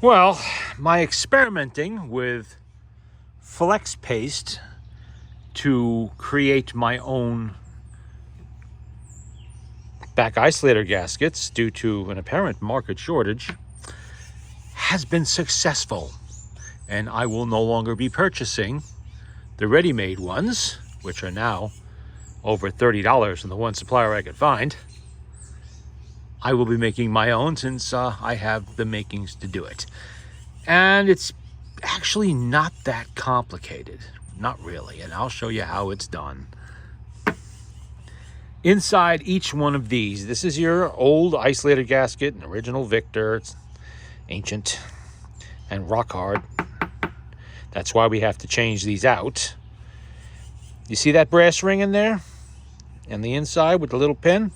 Well, my experimenting with flex paste to create my own back isolator gaskets due to an apparent market shortage has been successful, and I will no longer be purchasing the ready-made ones, which are now over $30 from the one supplier I could find. I will be making my own since I have the makings to do it. And it's actually not that complicated. Not really. And I'll show you how it's done. Inside each one of these, this is your old isolator gasket, an original Victor. It's ancient and rock hard. That's why we have to change these out. You see that brass ring in there? And the inside with the little pin?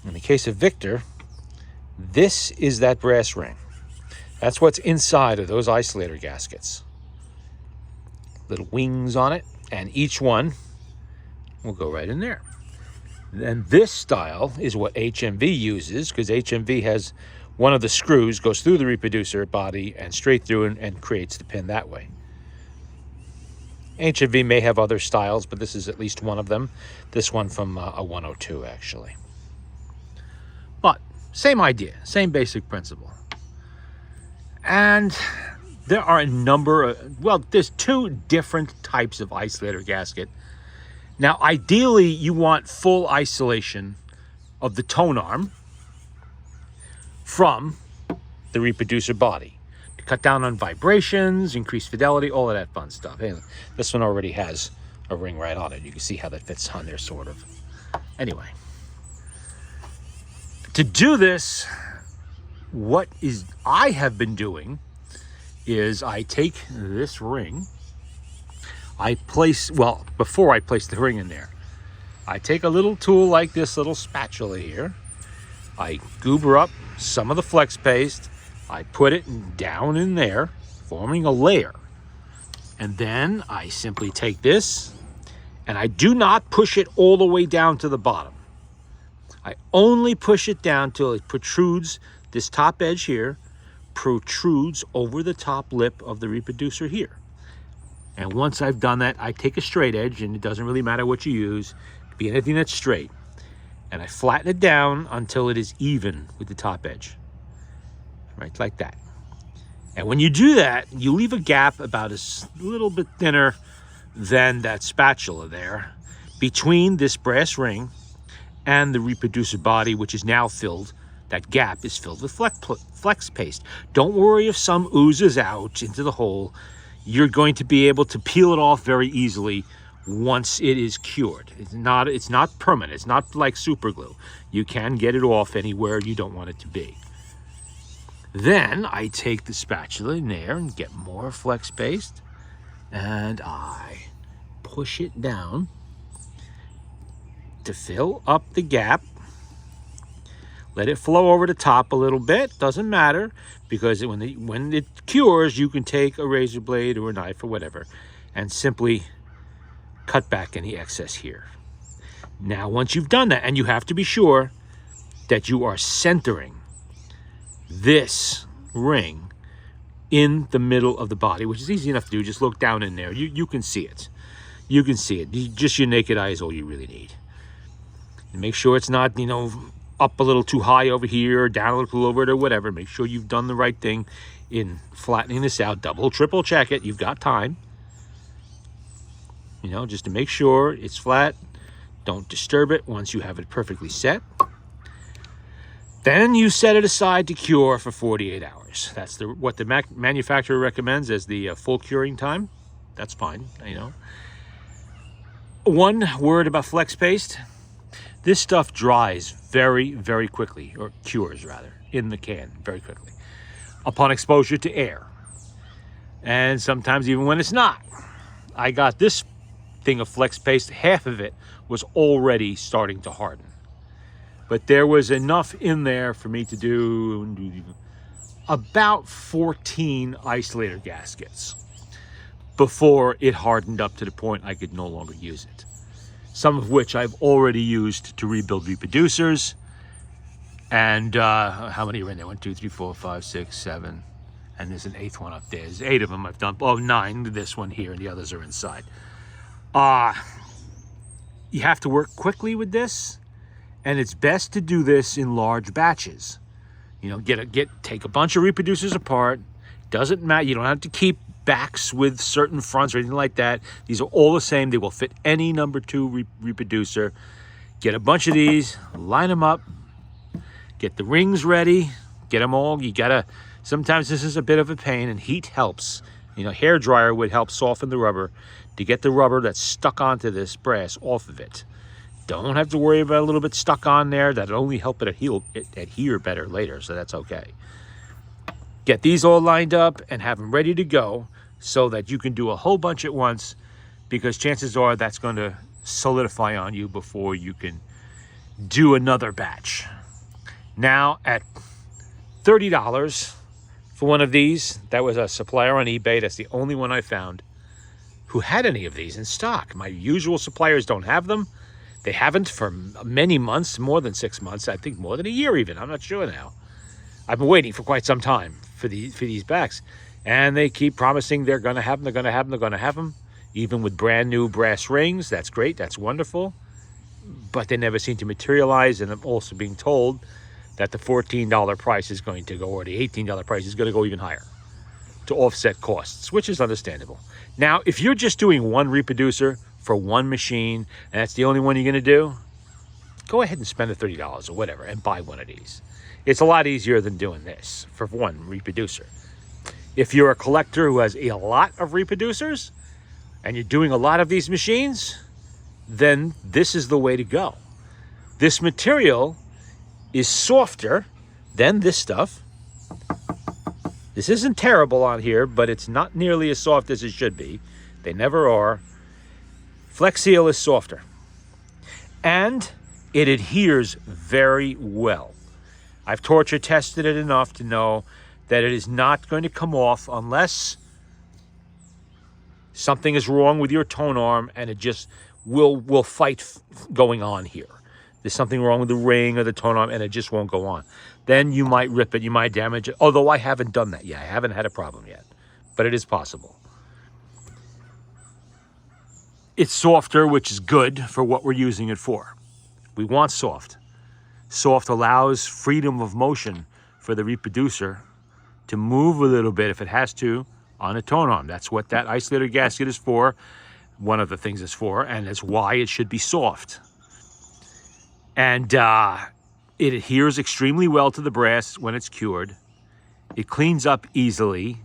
In the case of Victor, this is that brass ring. That's what's inside of those isolator gaskets. Little wings on it, and each one will go right in there. And this style is what HMV uses, because HMV has one of the screws goes through the reproducer body and straight through and creates the pin that way. HMV may have other styles, but this is at least one of them. This one from a 102, actually. But same idea, same basic principle. And there are a number of, well, there's two different types of isolator gasket. Now, ideally, you want full isolation of the tone arm from the reproducer body to cut down on vibrations, increase fidelity, all of that fun stuff. Hey, this one already has a ring right on it. You can see how that fits on there, sort of. Anyway. To do this, what I have been doing is I take this ring, before I place the ring in there, I take a little tool like this little spatula here. I goober up some of the flex paste. I put it down in there, forming a layer. And then I simply take this, and I do not push it all the way down to the bottom. I only push it down till it protrudes, this top edge here, protrudes over the top lip of the reproducer here. And once I've done that, I take a straight edge, and it doesn't really matter what you use, it could be anything that's straight. And I flatten it down until it is even with the top edge. Right, like that. And when you do that, you leave a gap about a little bit thinner than that spatula there between this brass ring and the reproducer body, which is now filled. That gap is filled with flex paste. Don't worry if some oozes out into the hole. You're going to be able to peel it off very easily once it is cured. It's not permanent. It's not like super glue. You can get it off anywhere you don't want it to be. Then I take the spatula in there and get more flex paste, and I push it down to fill up the gap. Let it flow over the top a little bit. Doesn't matter, because when it cures, you can take a razor blade or a knife or whatever and simply cut back any excess here. Now, once you've done that, and you have to be sure that you are centering this ring in the middle of the body, which is easy enough to do. Just look down in there. You can see it. You can see it. Just your naked eye is all you really need. And make sure it's not, up a little too high over here, down a little over it, or whatever. Make sure you've done the right thing in flattening this out. Double, triple check it. You've got time. Just to make sure it's flat. Don't disturb it once you have it perfectly set. Then you set it aside to cure for 48 hours. That's what the manufacturer recommends as the full curing time. That's fine, One word about flex paste. This stuff dries very, very quickly, or cures rather, in the can very quickly, upon exposure to air. And sometimes even when it's not. I got this thing of flex paste, half of it was already starting to harden. But there was enough in there for me to do about 14 isolator gaskets before it hardened up to the point I could no longer use it. Some of which I've already used to rebuild reproducers. And how many are in there? 1, 2, 3, 4, 5, 6, 7. And there's an 8th one up there. There's 8 of them I've done. Oh, 9, this one here, and the others are inside. You have to work quickly with this, and it's best to do this in large batches. You know, take a bunch of reproducers apart. Doesn't matter. You don't have to keep backs with certain fronts or anything like that. These are all the same. They will fit any number 2 reproducer. Get a bunch of these, line them up, get the rings ready, get them all. You gotta, sometimes this is a bit of a pain, and heat helps. You know, hair dryer would help soften the rubber to get the rubber that's stuck onto this brass off of it. Don't have to worry about a little bit stuck on there. That'll only help it adhere better later, so that's okay. Get these all lined up and have them ready to go so that you can do a whole bunch at once, because chances are that's going to solidify on you before you can do another batch. Now at $30 for one of these, that was a supplier on eBay. That's the only one I found who had any of these in stock. My usual suppliers don't have them. They haven't for many months, more than 6 months. I think more than a year even. I'm not sure now. I've been waiting for quite some time for these backs. And they keep promising they're going to have them, they're going to have them, they're going to have them. Even with brand new brass rings. That's great. That's wonderful. But they never seem to materialize. And I'm also being told that the $14 price is going to go, or the $18 price is going to go even higher to offset costs, which is understandable. Now, if you're just doing one reproducer for one machine, and that's the only one you're going to do, go ahead and spend the $30 or whatever and buy one of these. It's a lot easier than doing this for one reproducer. If you're a collector who has a lot of reproducers and you're doing a lot of these machines, then this is the way to go. This material is softer than this stuff. This isn't terrible on here, but it's not nearly as soft as it should be. They never are. Flex Seal is softer. And it adheres very well. I've torture tested it enough to know that it is not going to come off unless something is wrong with your tone arm and it just will fight going on here. There's something wrong with the ring or the tone arm and it just won't go on. Then you might rip it, you might damage it. Although I haven't done that yet. I haven't had a problem yet. But it is possible. It's softer, which is good for what we're using it for. We want soft. Soft allows freedom of motion for the reproducer to move a little bit if it has to on a tone arm. That's what that isolator gasket is for. One of the things it's for, and that's why it should be soft. And it adheres extremely well to the brass when it's cured. It cleans up easily.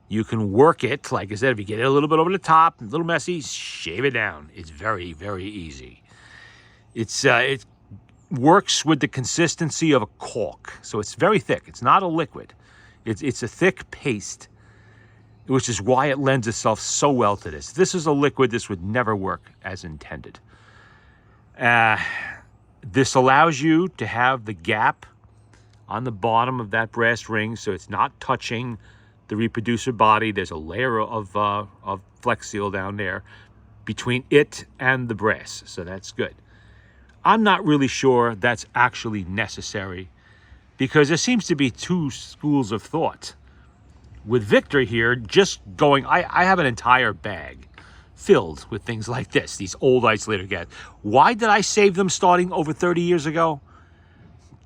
You can work it, like I said, if you get it a little bit over the top, a little messy, shave it down. It's very, very easy. It works with the consistency of a caulk. So it's very thick. It's not a liquid. It's a thick paste, which is why it lends itself so well to this. If this is a liquid, this would never work as intended. This allows you to have the gap on the bottom of that brass ring so it's not touching the reproducer body. There's a layer of Flex Seal down there between it and the brass, so that's good. I'm not really sure that's actually necessary because there seems to be two schools of thought. With Victor here, just going, I have an entire bag filled with things like this, these old isolator gaskets. Why did I save them starting over 30 years ago?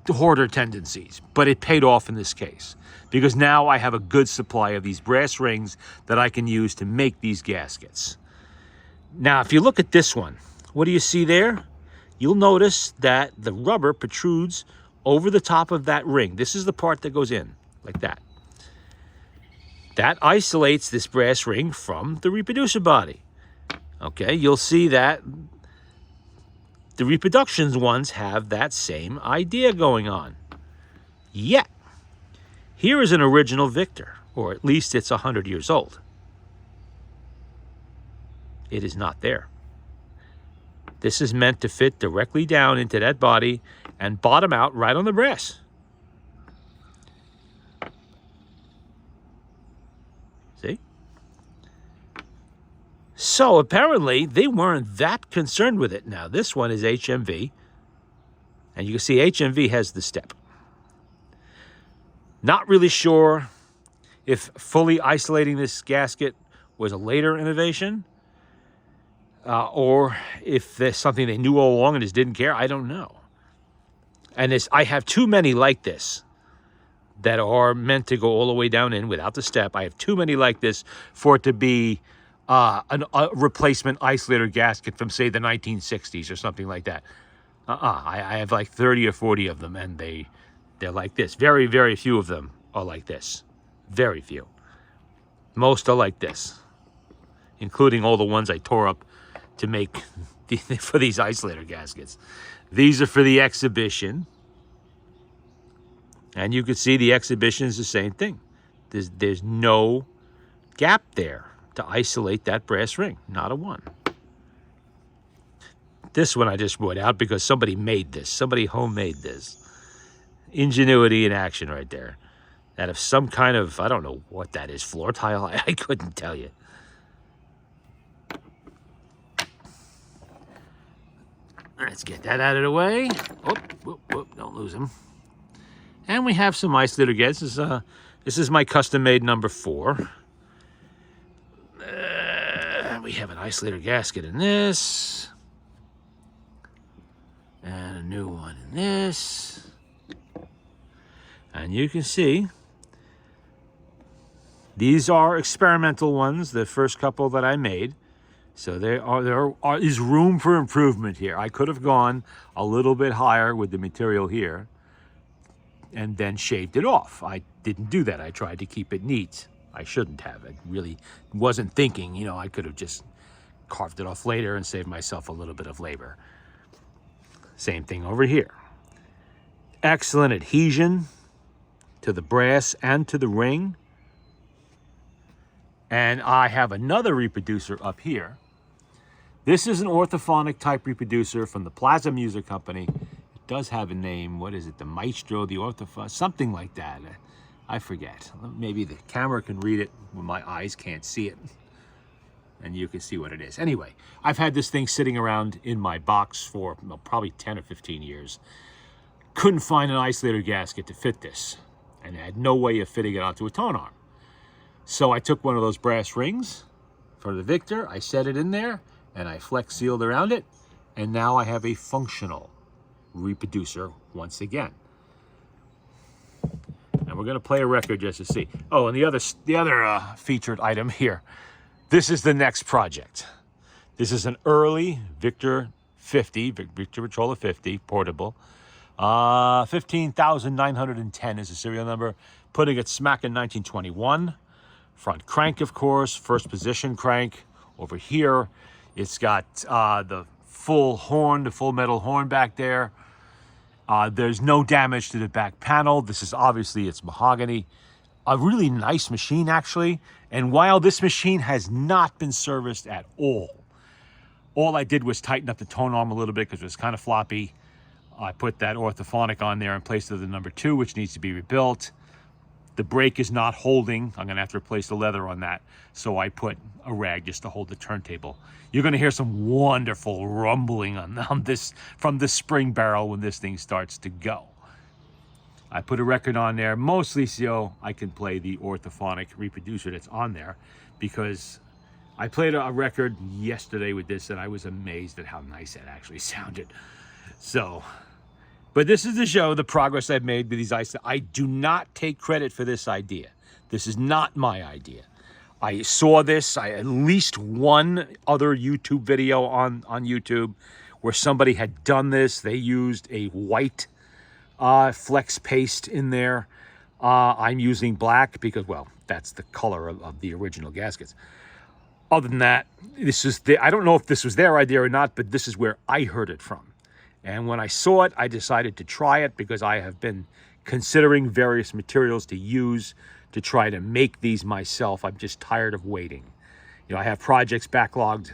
The hoarder tendencies, but it paid off in this case because now I have a good supply of these brass rings that I can use to make these gaskets. Now, if you look at this one, what do you see there? You'll notice that the rubber protrudes over the top of that ring. This is the part that goes in, like that. That isolates this brass ring from the reproducer body. Okay, you'll see that the reproductions ones have that same idea going on. Yet, here is an original Victor, or at least it's 100 years old. It is not there. This is meant to fit directly down into that body and bottom out right on the brass. See? So apparently they weren't that concerned with it. Now this one is HMV, and you can see HMV has the step. Not really sure if fully isolating this gasket was a later innovation, or if there's something they knew all along and just didn't care. I don't know. And I have too many like this that are meant to go all the way down in without the step. I have too many like this for it to be a replacement isolator gasket from, say, the 1960s or something like that. I have like 30 or 40 of them, and they're like this. Very, very few of them are like this. Very few. Most are like this, including all the ones I tore up to make for these isolator gaskets. These are for the exhibition. And you can see the exhibition is the same thing. There's no gap there to isolate that brass ring. Not a one. This one I just brought out because somebody made this. Somebody homemade this. Ingenuity in action right there. Out of some kind of, I don't know what that is, floor tile? I couldn't tell you. Let's get that out of the way. Whoop, don't lose them. And we have some isolator gaskets. This is my custom-made number 4. We have an isolator gasket in this. And a new one in this. And you can see, these are experimental ones, the first couple that I made. So there is room for improvement here. I could have gone a little bit higher with the material here and then shaved it off. I didn't do that. I tried to keep it neat. I shouldn't have. I really wasn't thinking, you know, I could have just carved it off later and saved myself a little bit of labor. Same thing over here. Excellent adhesion to the brass and to the ring. And I have another reproducer up here. This is an orthophonic type reproducer from the Plaza Music Company. It does have a name. What is it? The Maestro, the Orthophonic, something like that. I forget. Maybe the camera can read it when my eyes can't see it. And you can see what it is. Anyway, I've had this thing sitting around in my box for probably 10 or 15 years. Couldn't find an isolator gasket to fit this. And I had no way of fitting it onto a tone arm. So I took one of those brass rings for the Victor, I set it in there, and I flex sealed around it, and now I have a functional reproducer once again. And we're going to play a record just to see. Oh, and the other featured item here. This is the next project. This is an early Victor 50, Victor Victrola 50 portable. 15,910 is the serial number. Putting it smack in 1921. Front crank, of course, first position crank. Over here, it's got the full horn, the full metal horn back there. There's no damage to the back panel. This is obviously, it's mahogany. A really nice machine, actually. And while this machine has not been serviced at all I did was tighten up the tone arm a little bit because it was kind of floppy. I put that orthophonic on there in place of the number 2, which needs to be rebuilt. The brake is not holding. I'm going to have to replace the leather on that. So I put a rag just to hold the turntable. You're going to hear some wonderful rumbling on this from the spring barrel when this thing starts to go. I put a record on there, mostly so I can play the orthophonic reproducer that's on there, because I played a record yesterday with this and I was amazed at how nice it actually sounded. So, but this is to show the progress I've made with these isolator. I do not take credit for this idea. This is not my idea. I saw this, at least one other YouTube video on YouTube where somebody had done this. They used a white flex paste in there. I'm using black because, well, that's the color of the original gaskets. Other than that, I don't know if this was their idea or not, but this is where I heard it from. And when I saw it, I decided to try it because I have been considering various materials to use to try to make these myself. I'm just tired of waiting. You know, I have projects backlogged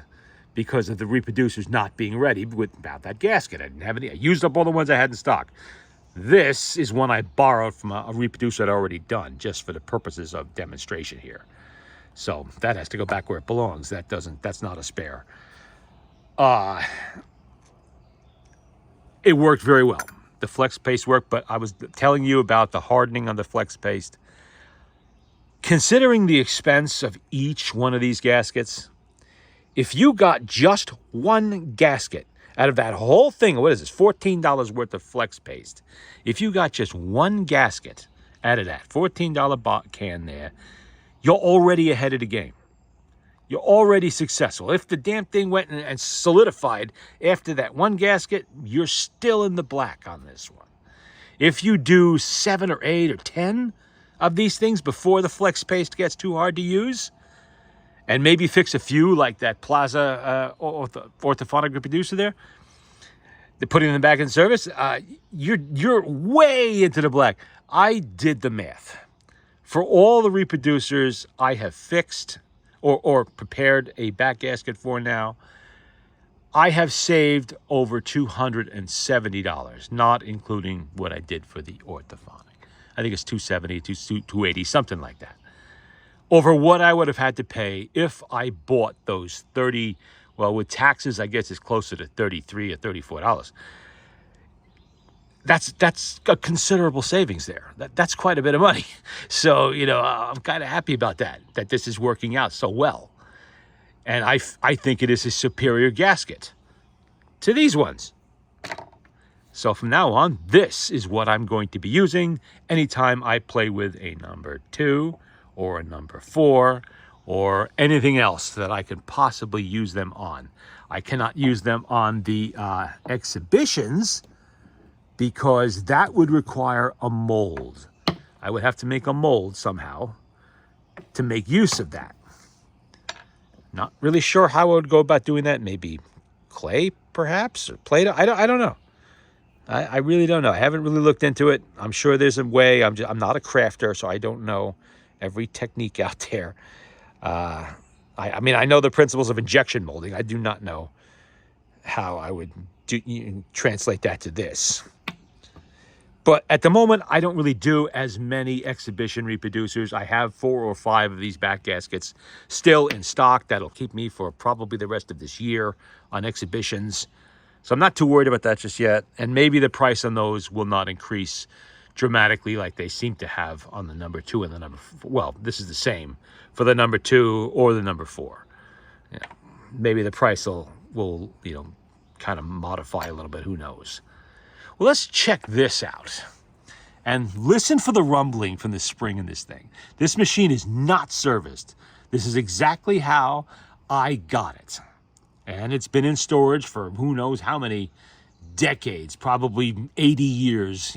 because of the reproducers not being ready about that gasket. I didn't have any. I used up all the ones I had in stock. This is one I borrowed from a reproducer I'd already done just for the purposes of demonstration here. So that has to go back where it belongs. That's not a spare. It worked very well. The flex paste worked, but I was telling you about the hardening on the flex paste. Considering the expense of each one of these gaskets, if you got just one gasket out of that whole thing, what is this, $14 worth of flex paste, if you got just one gasket out of that $14 can there, you're already ahead of the game. You're already successful. If the damn thing went and solidified after that one gasket, you're still in the black on this one. If you do 7 or 8 or 10 of these things before the flex paste gets too hard to use, and maybe fix a few like that Plaza orthophonic reproducer there, they're putting them back in service, you're way into the black. I did the math. For all the reproducers I have fixed or prepared a back gasket for now, I have saved over $270, not including what I did for the orthophonic. I think it's $270, $280, something like that. Over what I would have had to pay if I bought those 30, well, with taxes, I guess it's closer to $33 or $34. That's a considerable savings there. That's quite a bit of money. So, I'm kind of happy about that this is working out so well. And I think it is a superior gasket to these ones. So from now on, this is what I'm going to be using anytime I play with a number 2 or a number 4 or anything else that I could possibly use them on. I cannot use them on the exhibitions because that would require a mold. I would have to make a mold somehow to make use of that. Not really sure how I would go about doing that. Maybe clay, perhaps, or Play-Doh. I don't know. I really don't know. I haven't really looked into it. I'm sure there's a way. I'm not a crafter, so I don't know every technique out there. I know the principles of injection molding. I do not know how I would translate that to this. But at the moment, I don't really do as many exhibition reproducers. I have 4 or 5 of these back gaskets still in stock. That'll keep me for probably the rest of this year on exhibitions. So I'm not too worried about that just yet. And maybe the price on those will not increase dramatically like they seem to have on the number 2 and the number 4. Well, this is the same for the number 2 or the number 4. Maybe the price will kind of modify a little bit. Who knows? Well, let's check this out and listen for the rumbling from the spring in this thing. This machine is not serviced. This is exactly how I got it. And it's been in storage for who knows how many decades, probably 80 years,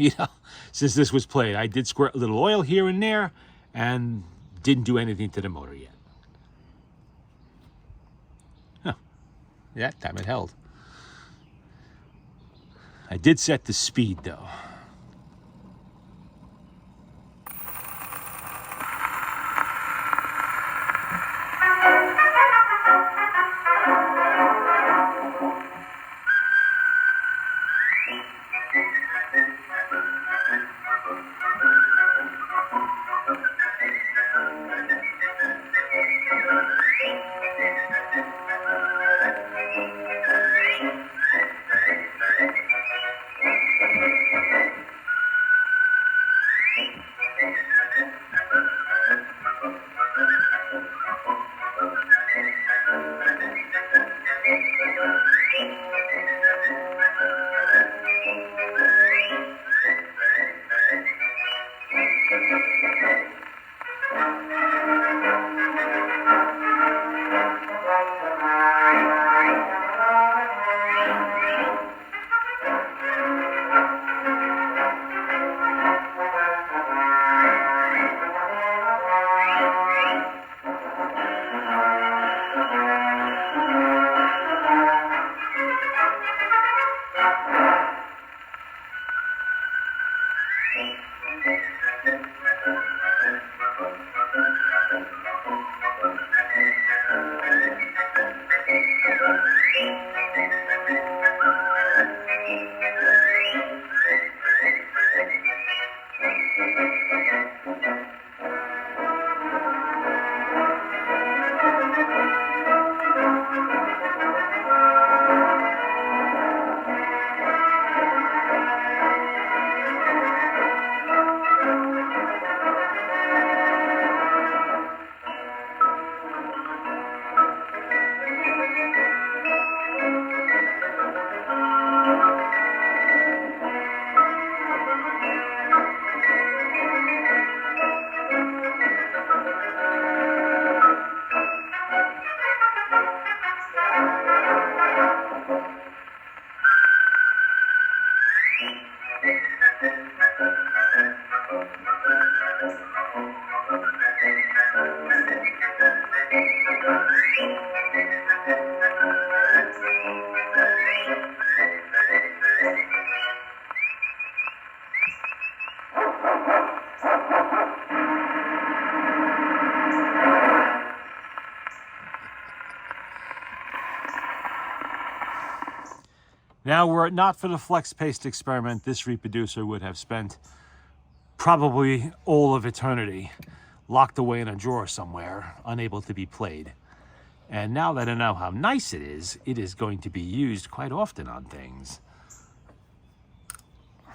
since this was played. I did squirt a little oil here and there and didn't do anything to the motor yet. Huh. That time it held. I did set the speed though. Now, were it not for the flex paste experiment, this reproducer would have spent probably all of eternity locked away in a drawer somewhere, unable to be played. And now that I know how nice it is going to be used quite often on things.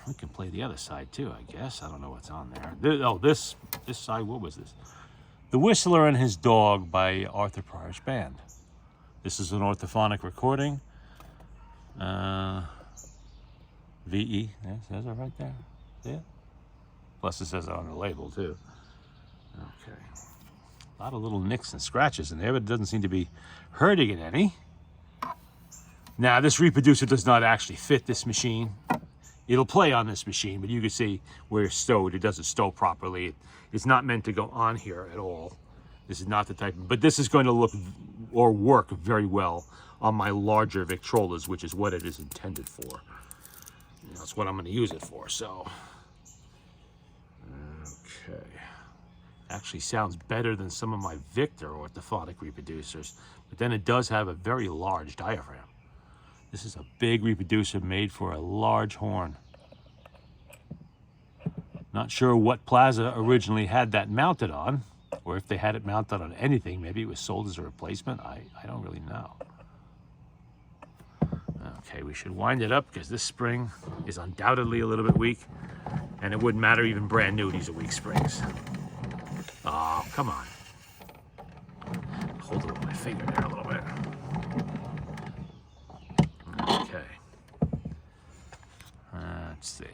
We can play the other side too, I guess. I don't know what's on there. This side, what was this? The Whistler and His Dog by Arthur Pryor's Band. This is an orthophonic recording. VE, yeah, it says it right there. See it? Plus it says it on the label too. Okay. A lot of little nicks and scratches in there, but it doesn't seem to be hurting it any. Now, this reproducer does not actually fit this machine. It'll play on this machine, but you can see where it's stowed. It doesn't stow properly. It's not meant to go on here at all. This is not the type, but this is going to look or work very well on my larger Victrolas, which is what it is intended for. That's what I'm going to use it for, so. Okay. Actually sounds better than some of my Victor orthophonic reproducers, but then it does have a very large diaphragm. This is a big reproducer made for a large horn. Not sure what Plaza originally had that mounted on, or if they had it mounted on anything. Maybe it was sold as a replacement. I don't really know. Okay, we should wind it up because this spring is undoubtedly a little bit weak, and it wouldn't matter even brand new, these are weak springs. Oh, come on. Hold it with my finger there a little bit. Okay. Let's see.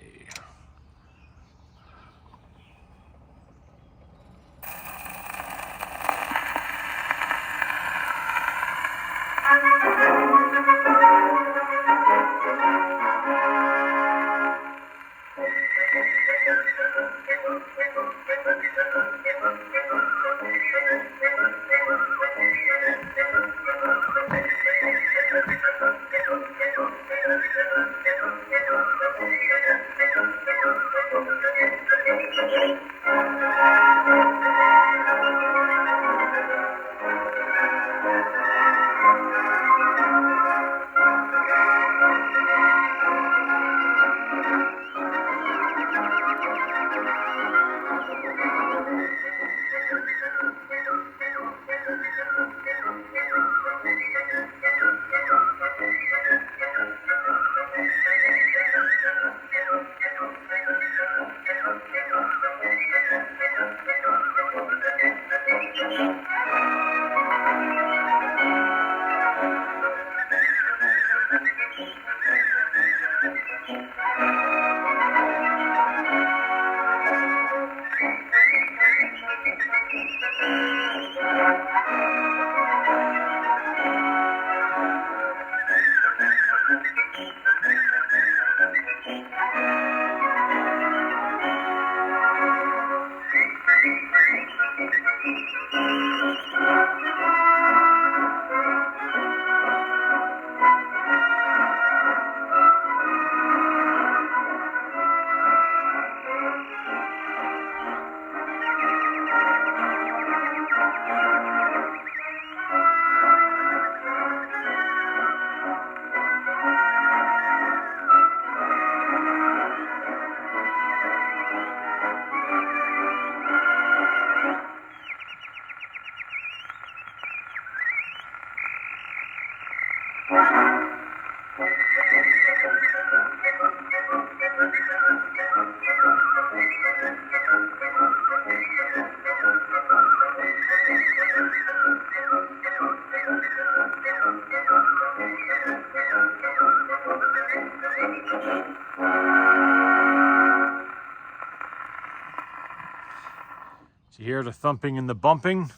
You hear the thumping and the bumping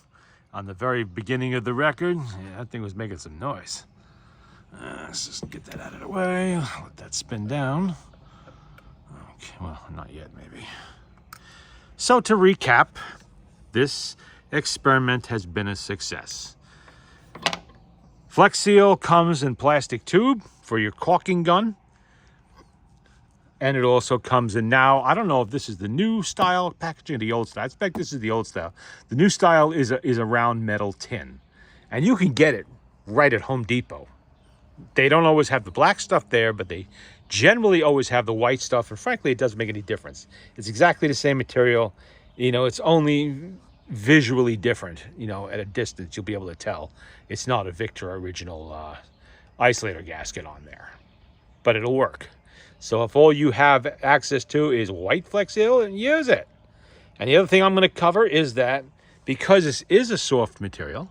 on the very beginning of the record. Yeah, that thing was making some noise. Let's just get that out of the way. Let that spin down. Okay, well, not yet, maybe. So to recap, this experiment has been a success. Flex Seal comes in plastic tube for your caulking gun. And it also comes in now, I don't know if this is the new style packaging or the old style. I expect this is the old style. The new style is a round metal tin. And you can get it right at Home Depot. They don't always have the black stuff there, but they generally always have the white stuff. And frankly, it doesn't make any difference. It's exactly the same material. It's only visually different. At a distance, you'll be able to tell it's not a Victor original isolator gasket on there, but it'll work. So if all you have access to is white Flex Seal, then use it. And the other thing I'm going to cover is that because this is a soft material,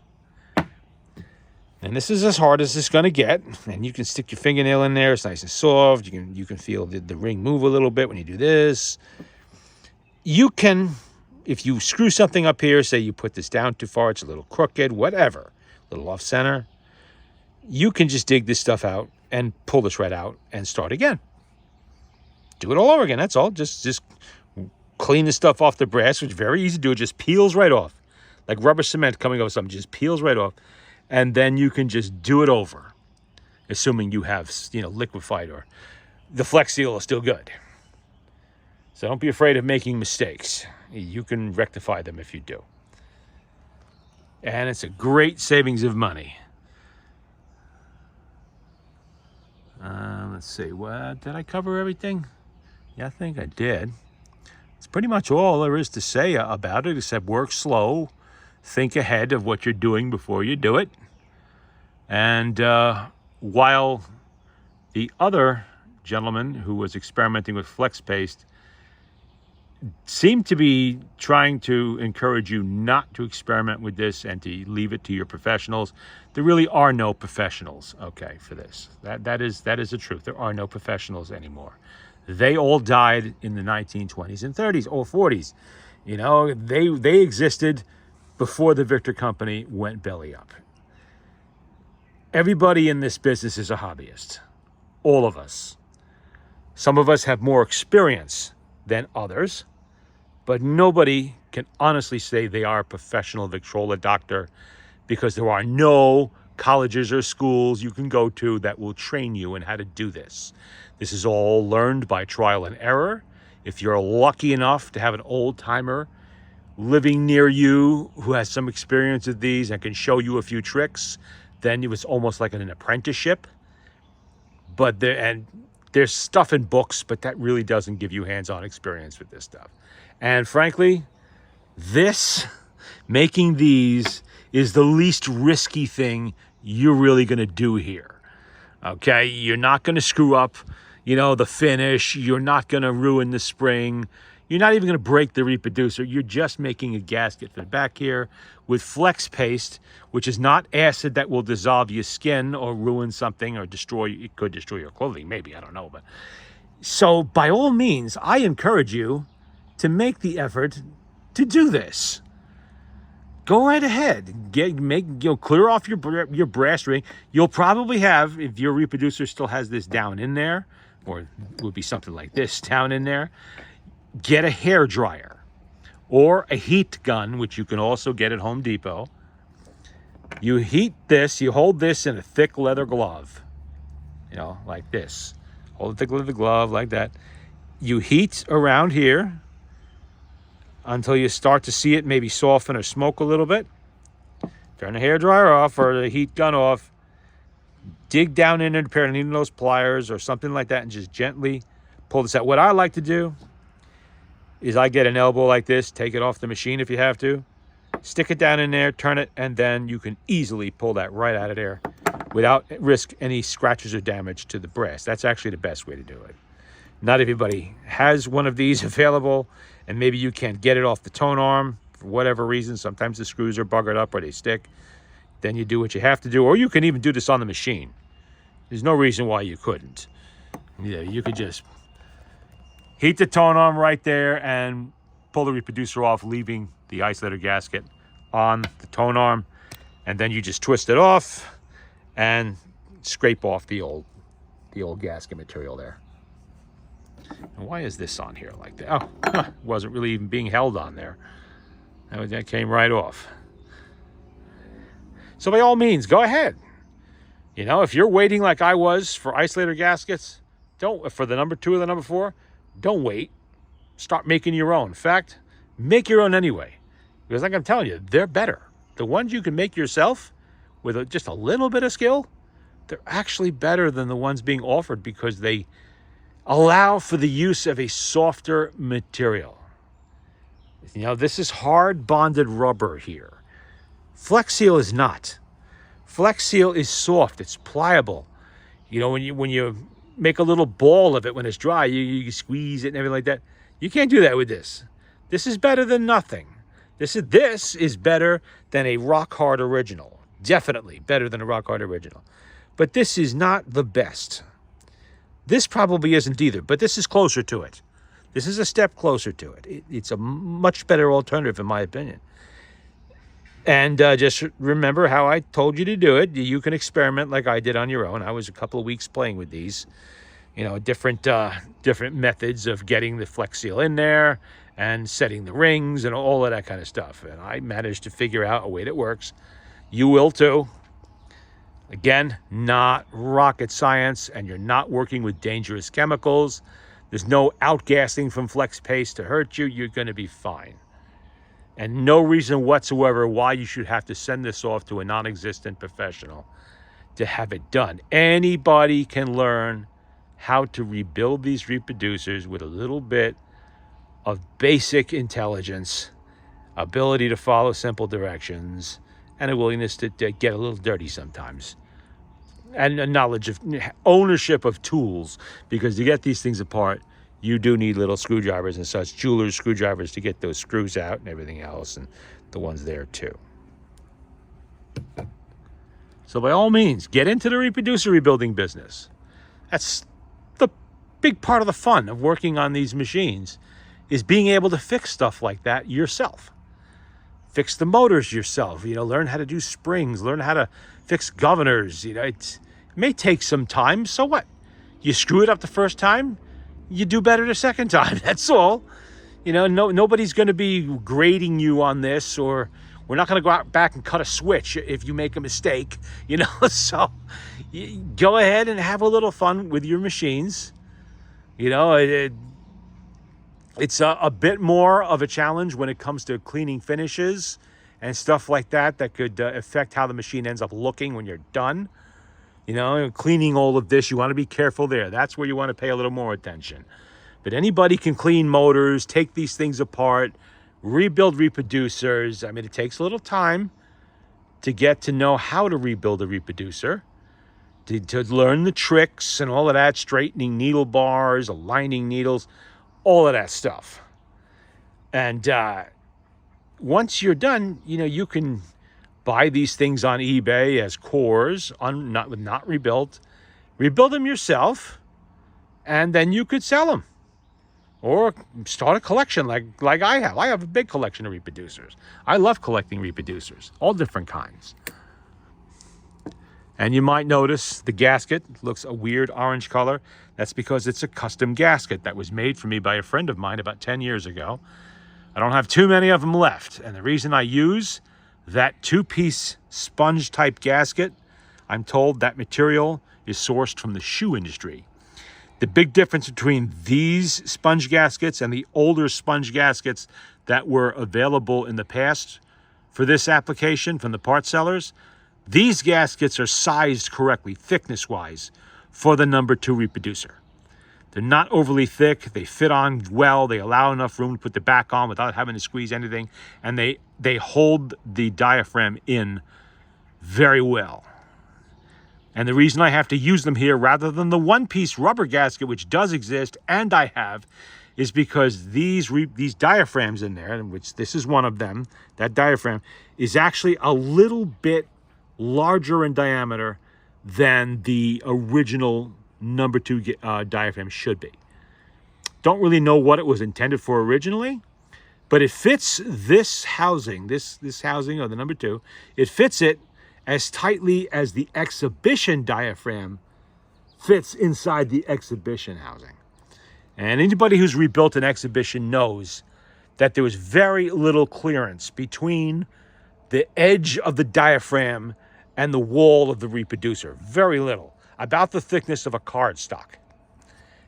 and this is as hard as it's going to get, and you can stick your fingernail in there, it's nice and soft. You can feel the ring move a little bit when you do this. You can, if you screw something up here, say you put this down too far, it's a little crooked, whatever, a little off center, you can just dig this stuff out and pull this right out and start again. Do it all over again, that's all. Just clean the stuff off the brass, which is very easy to do. It just peels right off. Like rubber cement coming over something, just peels right off. And then you can just do it over, assuming you have, liquefied or the Flex Seal is still good. So don't be afraid of making mistakes. You can rectify them if you do. And it's a great savings of money. Let's see, did I cover everything? Yeah, I think I did. It's pretty much all there is to say about it, except work slow. Think ahead of what you're doing before you do it. And while the other gentleman who was experimenting with flex paste seemed to be trying to encourage you not to experiment with this and to leave it to your professionals, there really are no professionals, okay, for this. That is the truth. There are no professionals anymore. They all died in the 1920s and 30s or 40s. They existed before the Victor Company went belly up. Everybody in this business is a hobbyist. All of us. Some of us have more experience than others, but nobody can honestly say they are a professional Victrola doctor, because there are no colleges or schools you can go to that will train you in how to do this. This is all learned by trial and error. If you're lucky enough to have an old timer living near you who has some experience with these and can show you a few tricks, then it was almost like an apprenticeship. But there's stuff in books, but that really doesn't give you hands-on experience with this stuff. And frankly, making these is the least risky thing you're really going to do here. Okay, you're not going to screw up, the finish. You're not going to ruin the spring. You're not even going to break the reproducer. You're just making a gasket for the back here with flex paste, which is not acid that will dissolve your skin or ruin something or it could destroy your clothing, maybe, I don't know. But so by all means, I encourage you to make the effort to do this. Go right ahead. Clear off your brass ring. You'll probably have, if your reproducer still has this down in there, or it would be something like this down in there, get a hair dryer or a heat gun, which you can also get at Home Depot. You heat this, you hold this in a thick leather glove, like this. Hold a thick leather glove like that. You heat around here until you start to see it maybe soften or smoke a little bit. Turn the hair dryer off or the heat gun off. Dig down in it, a pair of needle nose pliers or something like that, and just gently pull this out. What I like to do is I get an elbow like this, take it off the machine if you have to, stick it down in there, turn it, and then you can easily pull that right out of there without risk any scratches or damage to the brass. That's actually the best way to do it. Not everybody has one of these available, and maybe you can't get it off the tone arm for whatever reason. Sometimes the screws are buggered up or they stick. Then you do what you have to do, or you can even do this on the machine. There's no reason why you couldn't. You could just heat the tone arm right there and pull the reproducer off, leaving the isolator gasket on the tone arm, and then you just twist it off and scrape off the old gasket material there. And why is this on here like that? Oh, it wasn't really even being held on there. That came right off. So by all means, go ahead. If you're waiting like I was for isolator gaskets, for the number 2 or the number 4, don't wait. Start making your own. In fact, make your own anyway. Because like I'm telling you, they're better. The ones you can make yourself with just a little bit of skill they're actually better than the ones being offered because they allow for the use of a softer material. This is hard bonded rubber here. Flex Seal is not. Flex Seal is soft, it's pliable. When you make a little ball of it when it's dry, you squeeze it and everything like that. You can't do that with this. This is better than nothing. This is better than a rock hard original. Definitely better than a rock hard original. But this is not the best. This probably isn't either, but this is closer to it. This is a step closer to it. It's a much better alternative, in my opinion. And just remember how I told you to do it. You can experiment like I did on your own. I was a couple of weeks playing with these, different methods of getting the Flex Seal in there and setting the rings and all of that kind of stuff. And I managed to figure out a way that works. You will too. Again, not rocket science, and you're not working with dangerous chemicals. There's no outgassing from flex paste to hurt you. You're going to be fine. And no reason whatsoever why you should have to send this off to a non-existent professional to have it done. Anybody can learn how to rebuild these reproducers with a little bit of basic intelligence, ability to follow simple directions, and a willingness to get a little dirty sometimes. And a knowledge of ownership of tools, because to get these things apart, you do need little screwdrivers and such, jeweler's screwdrivers to get those screws out and everything else, and the ones there too. So by all means, get into the reproducer rebuilding business. That's the big part of the fun of working on these machines, is being able to fix stuff like that yourself. Fix the motors yourself, learn how to do springs, learn how to fix governors. It may take some time, so what? You screw it up the first time, you do better the second time, that's all. Nobody's going to be grading you on this, or we're not going to go out back and cut a switch if you make a mistake, so go ahead and have a little fun with your machines. It's a bit more of a challenge when it comes to cleaning finishes and stuff like that could affect how the machine ends up looking when you're done. Cleaning all of this, you want to be careful there. That's where you want to pay a little more attention. But anybody can clean motors, take these things apart, rebuild reproducers. It takes a little time to get to know how to rebuild a reproducer, to learn the tricks and all of that, straightening needle bars, aligning needles, all of that stuff. And once you're done, you can buy these things on eBay as cores, not rebuilt. Rebuild them yourself, and then you could sell them. Or start a collection like I have. I have a big collection of reproducers. I love collecting reproducers, all different kinds. And you might notice the gasket looks a weird orange color. That's because it's a custom gasket that was made for me by a friend of mine about 10 years ago. I don't have too many of them left. And the reason I use that two-piece sponge-type gasket, I'm told that material is sourced from the shoe industry. The big difference between these sponge gaskets and the older sponge gaskets that were available in the past for this application from the part sellers, these gaskets are sized correctly, thickness-wise, for the number 2 reproducer. They're not overly thick. They fit on well. They allow enough room to put the back on without having to squeeze anything. And they hold the diaphragm in very well. And the reason I have to use them here rather than the one-piece rubber gasket, which does exist and I have, is because these diaphragms in there, which this is one of them, that diaphragm, is actually a little bit larger in diameter than the original number 2 diaphragm should be. Don't really know what it was intended for originally, but it fits this housing, this housing of the number 2, it fits it as tightly as the exhibition diaphragm fits inside the exhibition housing. And anybody who's rebuilt an exhibition knows that there was very little clearance between the edge of the diaphragm and the wall of the reproducer. Very little. About the thickness of a cardstock.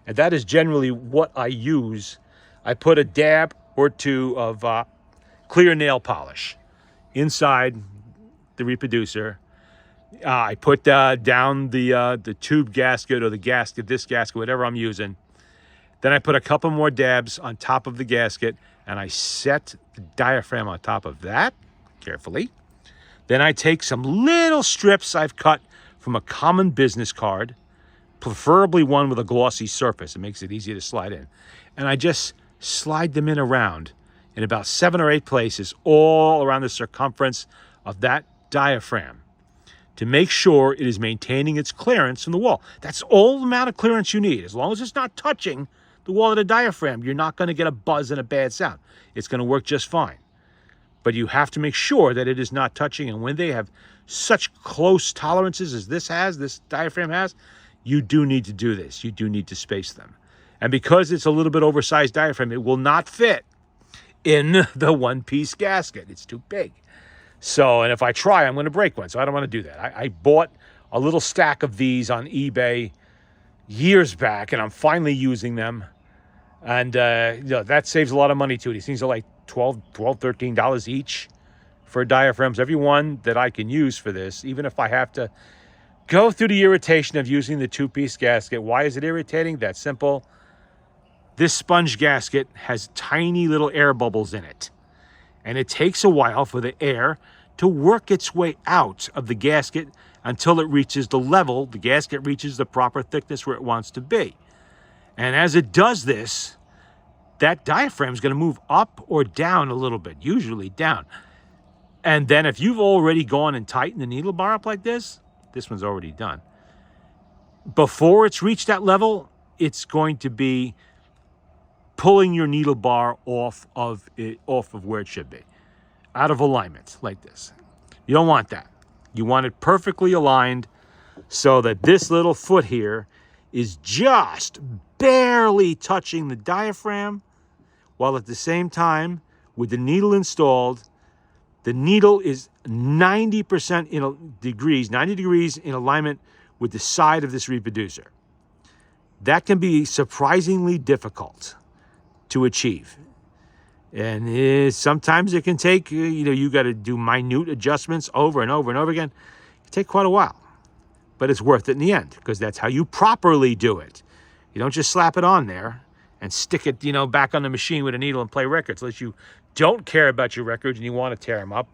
And that is generally what I use. I put a dab or two of clear nail polish inside the reproducer, I put down the tube gasket or the gasket, this gasket, whatever I'm using. Then I put a couple more dabs on top of the gasket, and I set the diaphragm on top of that carefully. Then I take some little strips I've cut from a common business card, preferably one with a glossy surface. It makes it easier to slide in. And I just slide them in around in about 7 or 8 places, all around the circumference of that diaphragm, to make sure it is maintaining its clearance from the wall. That's all the amount of clearance you need. As long as it's not touching the wall of the diaphragm, you're not going to get a buzz and a bad sound. It's going to work just fine. But you have to make sure that it is not touching. And when they have such close tolerances as this diaphragm has, you do need to do this. You do need to space them. And because it's a little bit oversized diaphragm, it will not fit in the one-piece gasket. It's too big. So, and if I try, I'm going to break one. So I don't want to do that. I bought a little stack of these on eBay years back, and I'm finally using them. And that saves a lot of money too. These things are like $12, $13 each for diaphragms. Every one that I can use for this, even if I have to go through the irritation of using the two-piece gasket. Why is it irritating? That's simple. This sponge gasket has tiny little air bubbles in it. And it takes a while for the air to work its way out of the gasket until it reaches the level, the gasket reaches the proper thickness where it wants to be. And as it does this, that diaphragm is going to move up or down a little bit, usually down. And then if you've already gone and tightened the needle bar up like this one's already done. Before it's reached that level, it's going to be pulling your needle bar off of where it should be, out of alignment like this. You don't want that. You want it perfectly aligned so that this little foot here is just barely touching the diaphragm, while at the same time, with the needle installed, the needle is 90 degrees in alignment with the side of this reproducer. That can be surprisingly difficult to achieve. And sometimes it can take, you got to do minute adjustments over and over and over again. It take quite a while, but it's worth it in the end because that's how you properly do it. You don't just slap it on there and stick it, back on the machine with a needle and play records unless you don't care about your records and you want to tear them up,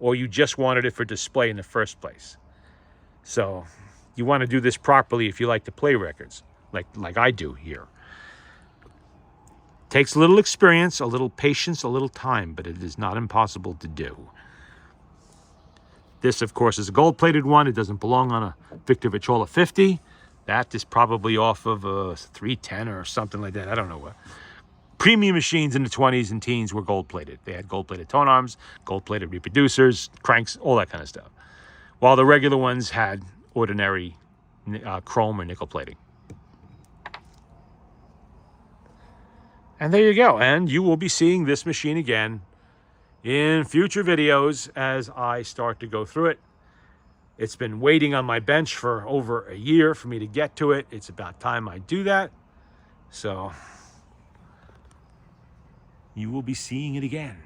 or you just wanted it for display in the first place. So you want to do this properly if you like to play records, like I do here. Takes a little experience, a little patience, a little time, but it is not impossible to do. This, of course, is a gold-plated one. It doesn't belong on a Victrola 50. That is probably off of a 310 or something like that. I don't know what. Premium machines in the 20s and teens were gold-plated. They had gold-plated tone arms, gold-plated reproducers, cranks, all that kind of stuff. While the regular ones had ordinary chrome or nickel plating. And there you go. And you will be seeing this machine again in future videos as I start to go through it. It's been waiting on my bench for over a year for me to get to it. It's about time I do that. So you will be seeing it again.